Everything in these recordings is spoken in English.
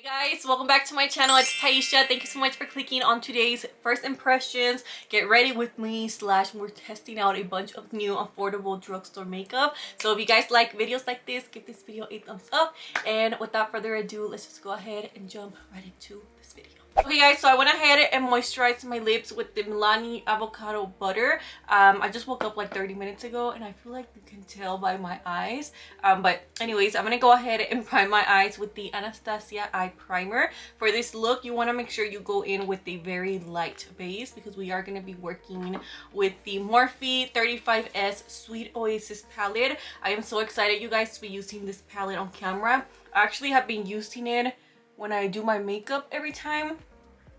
Hey guys, welcome back to my channel. It's Taisha. Thank you so much for clicking on today's first impressions. Get ready with me / we're testing out a bunch of new affordable drugstore makeup. So if you guys like videos like this, give this video a thumbs up. And without further ado, let's just go ahead and jump right into this video. Okay guys, so I went ahead and moisturized my lips with the Milani avocado butter. I just woke up like 30 minutes ago and I feel like you can tell by my eyes. But anyways, I'm gonna go ahead and prime my eyes with the Anastasia eye primer. For this look, you want to make sure you go in with a very light base because we are going to be working with the Morphe 35S Sweet Oasis palette. I am so excited, you guys, to be using this palette on camera. I actually have been using it when I do my makeup every time,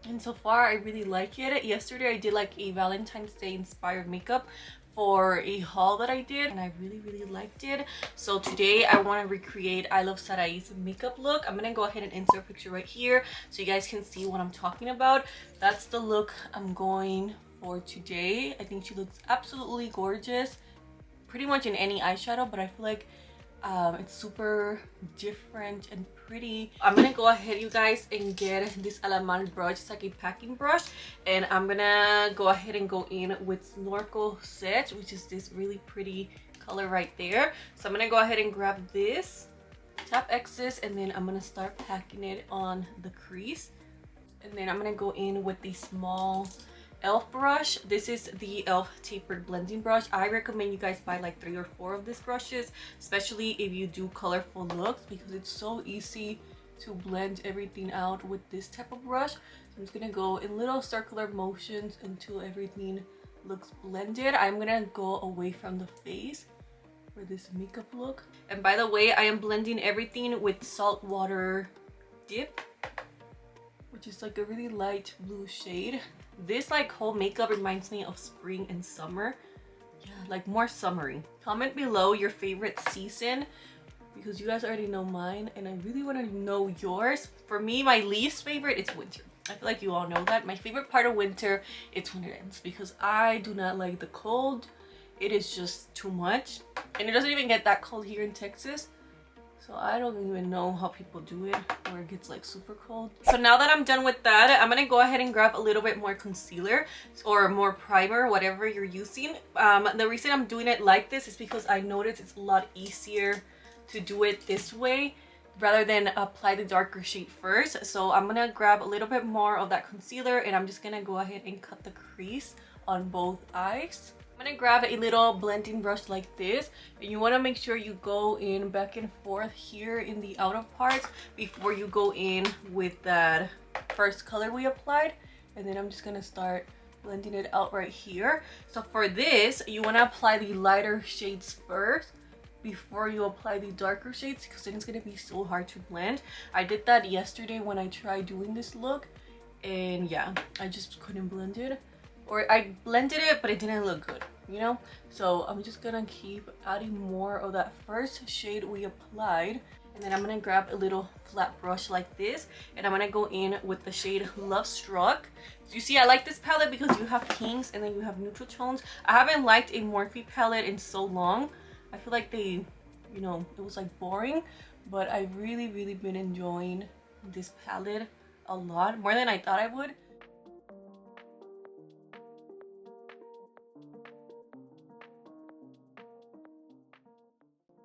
and so far I really like it. Yesterday I did like a Valentine's Day inspired makeup for a haul that I did and I really liked it. So today I want to recreate ILUVSARAHI's makeup look. I'm gonna go ahead and insert a picture right here so you guys can see what I'm talking about. That's the look I'm going for today. I think she looks absolutely gorgeous pretty much in any eyeshadow, but I feel like it's super different and pretty. I'm gonna go ahead, you guys, and get this Alaman brush. It's like a packing brush, and I'm gonna go ahead and go in with Snorkel Set, which is this really pretty color right there. So I'm gonna go ahead and grab this, tap excess, and then I'm gonna start packing it on the crease. And then I'm gonna go in with the small elf brush. This is the elf tapered blending brush. I recommend you guys buy like 3 or 4 of these brushes, especially if you do colorful looks, because it's so easy to blend everything out with this type of brush. So I'm just gonna go in little circular motions until everything looks blended. I'm gonna go away from the face for this makeup look. And by the way, I am blending everything with saltwater dip, which is like a really light blue shade. This like whole makeup reminds me of spring and summer. Yeah, like more summery. Comment below your favorite season because you guys already know mine and I really want to know yours. For me, my least favorite is winter. I feel like you all know that. My favorite part of winter is when it ends because I do not like the cold. It is just too much, and it doesn't even get that cold here in Texas. So I don't even know how people do it where it gets like super cold. So now that I'm done with that, I'm gonna go ahead and grab a little bit more concealer or more primer, whatever you're using. The reason I'm doing it like this is because I noticed it's a lot easier to do it this way rather than apply the darker shade first. So I'm gonna grab a little bit more of that concealer and I'm just gonna go ahead and cut the crease on both eyes. I'm gonna grab a little blending brush like this, and you want to make sure you go in back and forth here in the outer parts before you go in with that first color we applied. And then I'm just gonna start blending it out right here. So for this, you want to apply the lighter shades first before you apply the darker shades because then it's gonna be so hard to blend. I did that yesterday when I tried doing this look, and yeah, I just couldn't blend it. Or I blended it, but it didn't look good, you know? So I'm just gonna keep adding more of that first shade we applied. And then I'm gonna grab a little flat brush like this. And I'm gonna go in with the shade Love Struck. So you see, I like this palette because you have pinks and then you have neutral tones. I haven't liked a Morphe palette in so long. I feel like they, you know, it was like boring. But I've really been enjoying this palette a lot, more than I thought I would.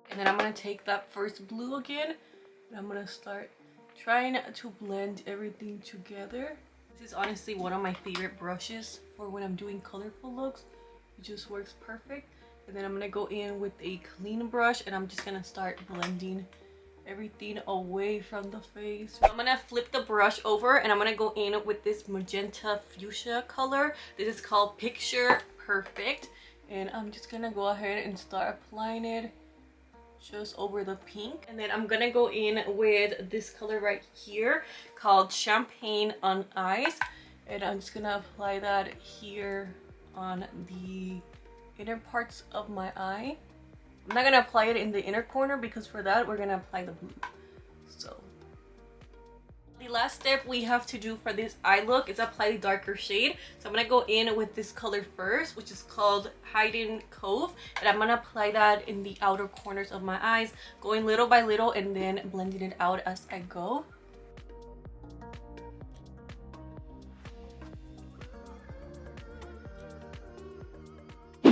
And then I'm going to take that first blue again and I'm going to start trying to blend everything together. This is honestly one of my favorite brushes for when I'm doing colorful looks. It just works perfect. And then I'm going to go in with a clean brush and I'm just going to start blending everything away from the face. So I'm going to flip the brush over and I'm going to go in with this magenta fuchsia color. This is called Picture Perfect. And I'm just going to go ahead and start applying it just over the pink. And then I'm gonna go in with this color right here called Champagne on Ice, and I'm just gonna apply that here on the inner parts of my eye. I'm not gonna apply it in the inner corner because for that we're gonna apply the blue. So the last step we have to do for this eye look is apply the darker shade. So I'm going to go in with this color first, which is called Hidden Cove. And I'm going to apply that in the outer corners of my eyes, going little by little and then blending it out as I go.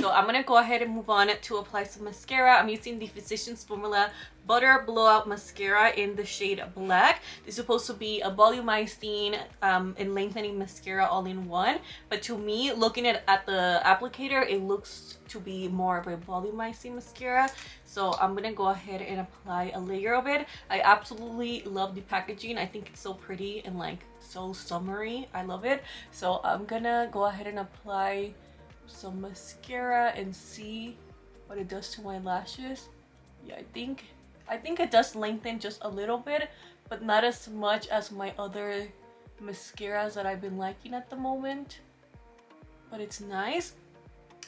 So I'm gonna go ahead and move on to apply some mascara. I'm using the Physicians Formula Butter Blowout Mascara in the shade Black. This is supposed to be a volumizing and lengthening mascara all in one, but to me, looking at the applicator, it looks to be more of a volumizing mascara. So I'm gonna go ahead and apply a layer of it. I absolutely love the packaging. I think it's so pretty and like so summery. I love it. So I'm gonna go ahead and apply some mascara and see what it does to my lashes. Yeah, I think it does lengthen just a little bit, but not as much as my other mascaras that I've been liking at the moment. But it's nice,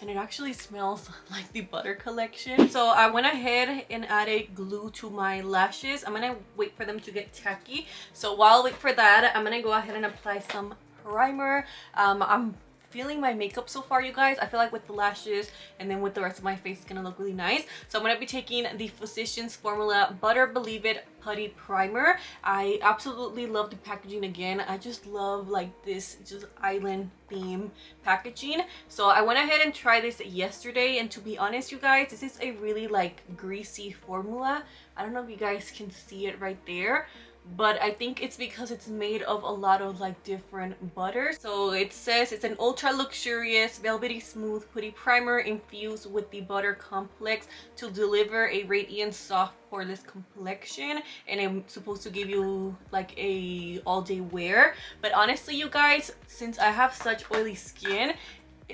and it actually smells like the Butter collection. So I went ahead and added glue to my lashes. I'm gonna wait for them to get tacky. So while I wait for that, I'm gonna go ahead and apply some primer. I'm feeling my makeup so far, you guys. I feel like with the lashes and then with the rest of my face, it's gonna look really nice. So I'm gonna be taking the Physicians Formula Butter Believe It Putty Primer. I absolutely love the packaging again. I just love like this just island theme packaging. So I went ahead and tried this yesterday, and to be honest, you guys, this is a really like greasy formula. I don't know if you guys can see it right there, but I think it's because it's made of a lot of like different butters. So it says it's an ultra luxurious velvety smooth putty primer infused with the butter complex to deliver a radiant soft poreless complexion, and it's supposed to give you like a all-day wear. But honestly, you guys, since I have such oily skin,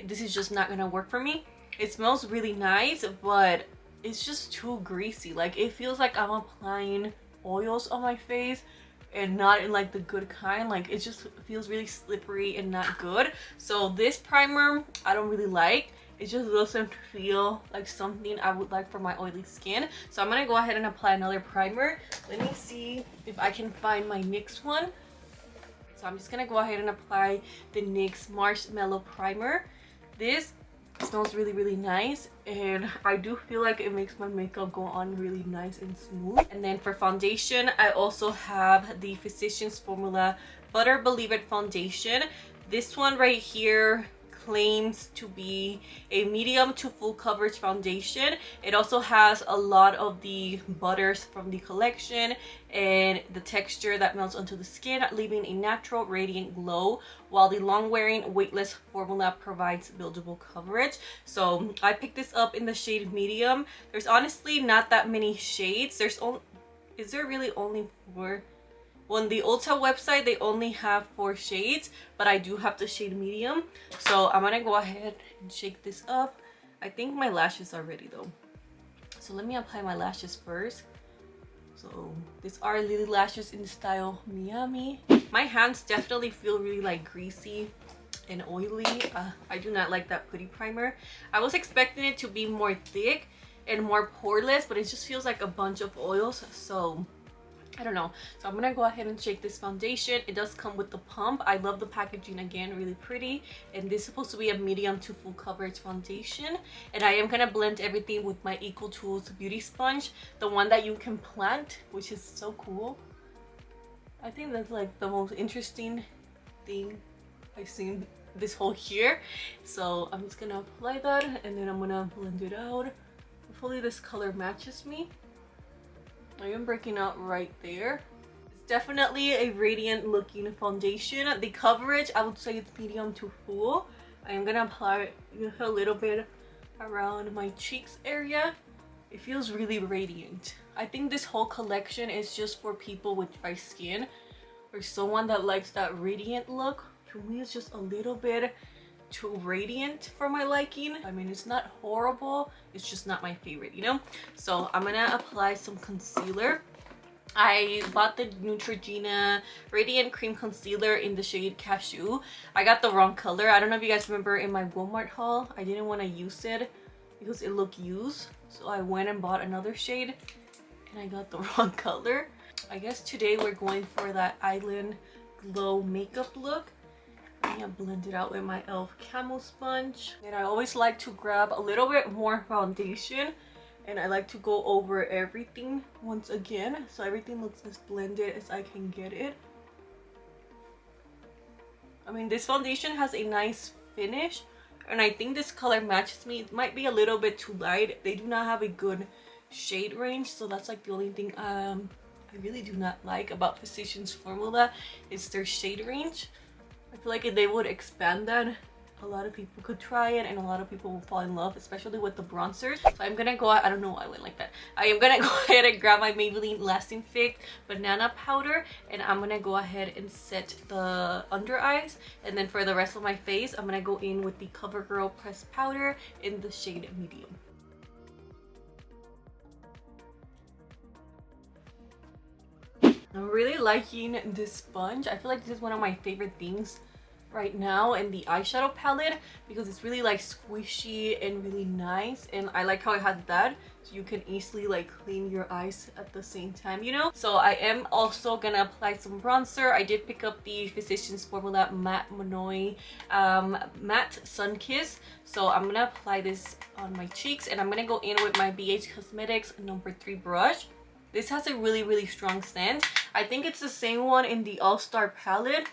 this is just not gonna work for me. It smells really nice, but it's just too greasy. Like it feels like I'm applying oils on my face and not in like the good kind. Like it just feels really slippery and not good. So this primer I don't really like. It just doesn't feel like something I would like for my oily skin. So I'm gonna go ahead and apply another primer. Let me see if I can find my NYX one. So I'm just gonna go ahead and apply the NYX Marshmallow Primer. This smells really nice, and I do feel like it makes my makeup go on really nice and smooth. And then for foundation, I also have the Physicians Formula Butter Believe It Foundation. This one right here claims to be a medium to full coverage foundation. It also has a lot of the butters from the collection and the texture that melts onto the skin, leaving a natural radiant glow, while the long-wearing weightless formula provides buildable coverage. So I picked this up in the shade medium. There's honestly not that many shades. Is there really only 4? On the Ulta website, they only have 4 shades, but I do have the shade medium. So I'm gonna go ahead and shake this up. I think my lashes are ready though. So let me apply my lashes first. So these are Lily lashes in the style Miami. My hands definitely feel really like greasy and oily. I do not like that putty primer. I was expecting it to be more thick and more poreless, but it just feels like a bunch of oils. So I don't know. So I'm gonna go ahead and shake this foundation. It does come with the pump. I love the packaging again, really pretty. And this is supposed to be a medium to full coverage foundation. And I am gonna blend everything with my Equal Tools beauty sponge, the one that you can plant, which is so cool. I think that's like the most interesting thing I've seen this whole year. So I'm just gonna apply that, and then I'm gonna blend it out. Hopefully this color matches me. I am breaking out right there. It's definitely a radiant looking foundation. The coverage, I would say it's medium to full. I am gonna apply a little bit around my cheeks area. It feels really radiant. I think this whole collection is just for people with dry skin or someone that likes that radiant look. To me, it's just a little bit too radiant for my liking. I mean, it's not horrible, it's just not my favorite, you know? So I'm gonna apply some concealer. I bought the Neutrogena Radiant Cream Concealer in the shade Cashew. I got the wrong color. I don't know if you guys remember in my Walmart haul, I didn't want to use it because it looked used. So I went and bought another shade and I got the wrong color. I guess today we're going for that Island Glow makeup look. I'm gonna blend it out with my e.l.f. Camo Sponge. And I always like to grab a little bit more foundation, and I like to go over everything once again so everything looks as blended as I can get it. I mean, this foundation has a nice finish. and I think this color matches me. It might be a little bit too light. They do not have a good shade range, so that's like the only thing I really do not like about Physicians formula is their shade range. I feel like if they would expand that, a lot of people could try it and a lot of people will fall in love, especially with the bronzers. So I'm gonna go, I don't know why I went like that. I am gonna go ahead and grab my Maybelline Lasting Fix banana powder, and I'm gonna go ahead and set the under eyes, and then for the rest of my face I'm gonna go in with the CoverGirl pressed powder in the shade medium. I'm really liking this sponge. I feel like this is one of my favorite things right now in the eyeshadow palette because it's really like squishy and really nice, and I like how it has that so you can easily like clean your eyes at the same time, you know. So I am also gonna apply some bronzer. I did pick up the Physicians formula Matte Monoi Matte Sun Kiss, so I'm gonna apply this on my cheeks, and I'm gonna go in with my BH Cosmetics number 3 brush. This has a really strong scent. I think it's the same one in the All-Star palette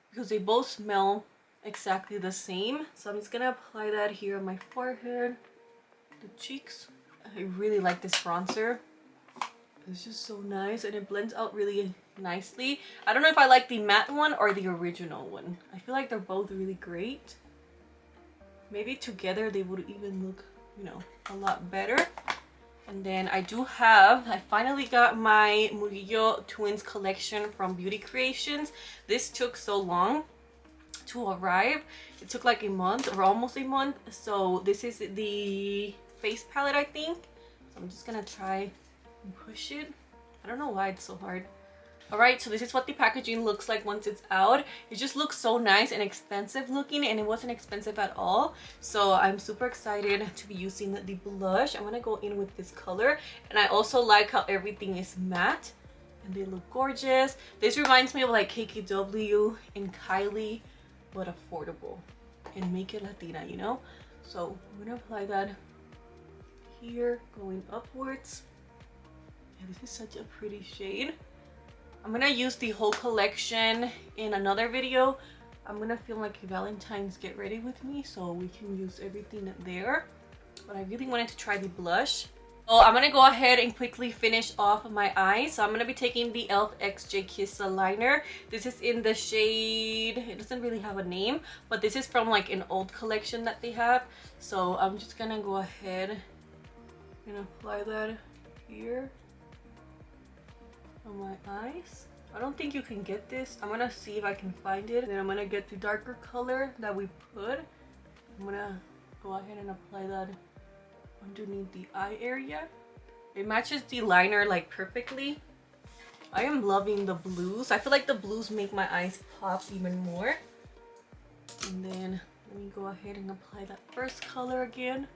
because they both smell exactly the same. So I'm just gonna apply that here on my forehead, the cheeks. I really like this bronzer. It's just so nice and it blends out really nicely. I don't know if I like the matte one or the original one. I feel like they're both really great. Maybe together they would even look, you know, a lot better. And then I finally got my Murillo Twins collection from Beauty Creations. This took so long to arrive. It took like a month or almost a month. So this is the face palette, I think. So I'm just gonna try and push it. I don't know why it's so hard. Alright, so this is what the packaging looks like once it's out. It just looks so nice and expensive looking, and it wasn't expensive at all. So I'm super excited to be using the blush. I'm gonna go in with this color, and I also like how everything is matte and they look gorgeous. This reminds me of like KKW and Kylie, but affordable and make it Latina, you know. So I'm gonna apply that here, going upwards. And this is such a pretty shade. I'm gonna use the whole collection in another video. I'm gonna film like a Valentine's get ready with me so we can use everything there. But I really wanted to try the blush. So I'm gonna go ahead and quickly finish off my eyes. So I'm gonna be taking the e.l.f. XJ Kiss liner. This is in the shade, it doesn't really have a name, but this is from like an old collection that they have. So I'm just gonna go ahead and apply that here on my eyes. I don't think you can get this. I'm gonna see if I can find it. Then I'm gonna get the darker color that we put. I'm gonna go ahead and apply that underneath the eye area. It matches the liner like perfectly. I am loving the blues. I feel like the blues make my eyes pop even more. And then let me go ahead and apply that first color again.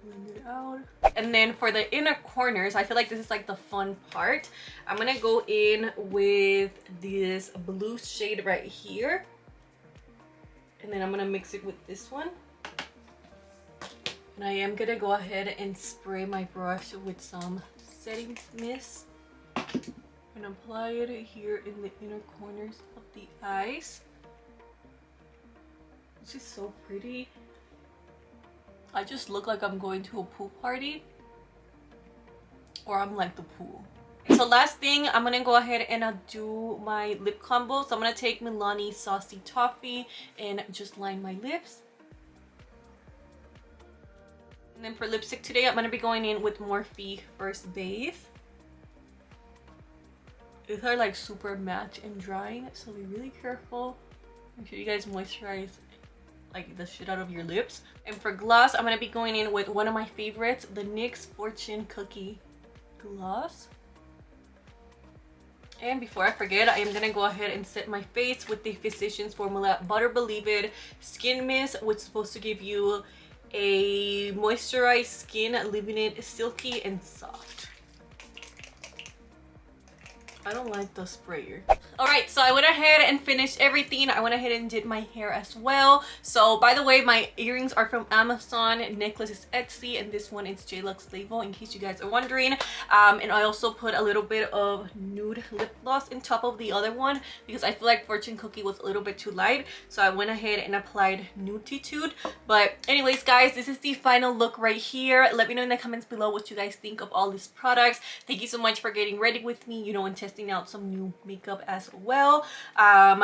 Blend it out. And then for the inner corners, I feel like this is like the fun part. I'm gonna go in with this blue shade right here, and then I'm gonna mix it with this one. And I am gonna go ahead and spray my brush with some setting mist and apply it here in the inner corners of the eyes. This is so pretty. I just look like I'm going to a pool party, or I'm like the pool. So last thing, I'm gonna go ahead and do my lip combo. So I'm gonna take Milani Saucy Toffee and just line my lips. And then for lipstick today, I'm gonna be going in with Morphe First Bathe. These are like super matte and drying, so be really careful. Make sure you guys moisturize like the shit out of your lips. And for gloss, I'm gonna be going in with one of my favorites, the NYX Fortune Cookie Gloss. And before I forget, I am gonna go ahead and set my face with the Physicians formula Butter Believe It Skin Mist, which is supposed to give you a moisturized skin, leaving it silky and soft. I don't like the sprayer. All right, so I went ahead and finished everything. I went ahead and did my hair as well. So by the way, my earrings are from Amazon, necklace is Etsy, and this one is JLux Label, in case you guys are wondering. And I also put a little bit of nude lip gloss on top of the other one because I feel like Fortune Cookie was a little bit too light. So I went ahead and applied Nuditude. But anyways, guys, this is the final look right here. Let me know in the comments below what you guys think of all these products. Thank you so much for getting ready with me, you know, and testing out some new makeup as well.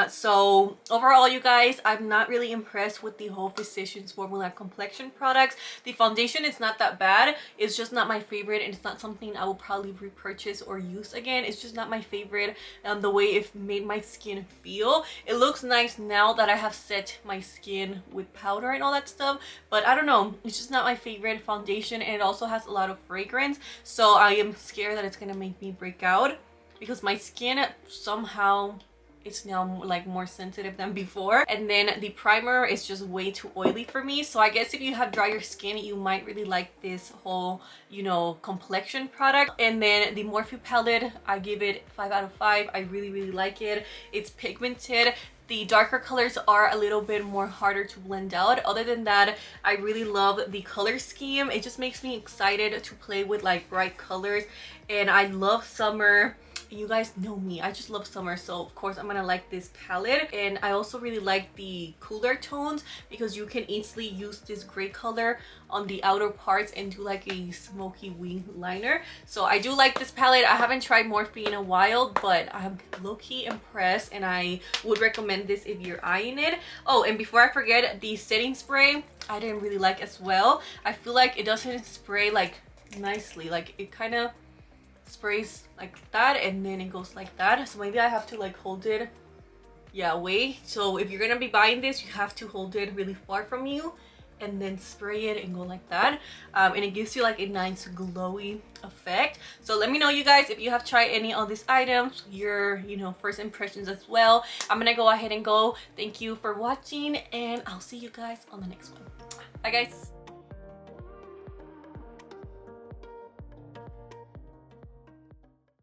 So overall, you guys, I'm not really impressed with the whole Physicians Formula complexion products. The foundation is not that bad. It's just not my favorite, and it's not something I will probably repurchase or use again. It's just not my favorite. The way it made my skin feel. It looks nice now that I have set my skin with powder and all that stuff, but I don't know. It's just not my favorite foundation, and it also has a lot of fragrance. So I am scared that it's gonna make me break out, because my skin somehow it's now like more sensitive than before. And then the primer is just way too oily for me. So I guess if you have drier skin, you might really like this whole, you know, complexion product. And then the Morphe palette, I give it 5 out of 5. I really like it. It's pigmented. The darker colors are a little bit more harder to blend out. Other than that, I really love the color scheme. It just makes me excited to play with like bright colors. And I love summer. You guys know me, I just love summer, so of course I'm gonna like this palette. And I also really like the cooler tones because you can easily use this gray color on the outer parts and do like a smoky wing liner. So I do like this palette. I haven't tried Morphe in a while, but I'm low-key impressed, and I would recommend this if you're eyeing it. Oh, and before I forget, the setting spray I didn't really like as well. I feel like it doesn't spray like nicely, like it kind of sprays like that and then it goes like that. So maybe I have to like hold it away. So if you're gonna be buying this, you have to hold it really far from you and then spray it and go like that. And it gives you like a nice glowy effect. So let me know, you guys, if you have tried any of these items, your, you know, first impressions as well. I'm gonna go ahead and go. Thank you for watching, and I'll see you guys on the next one. Bye guys.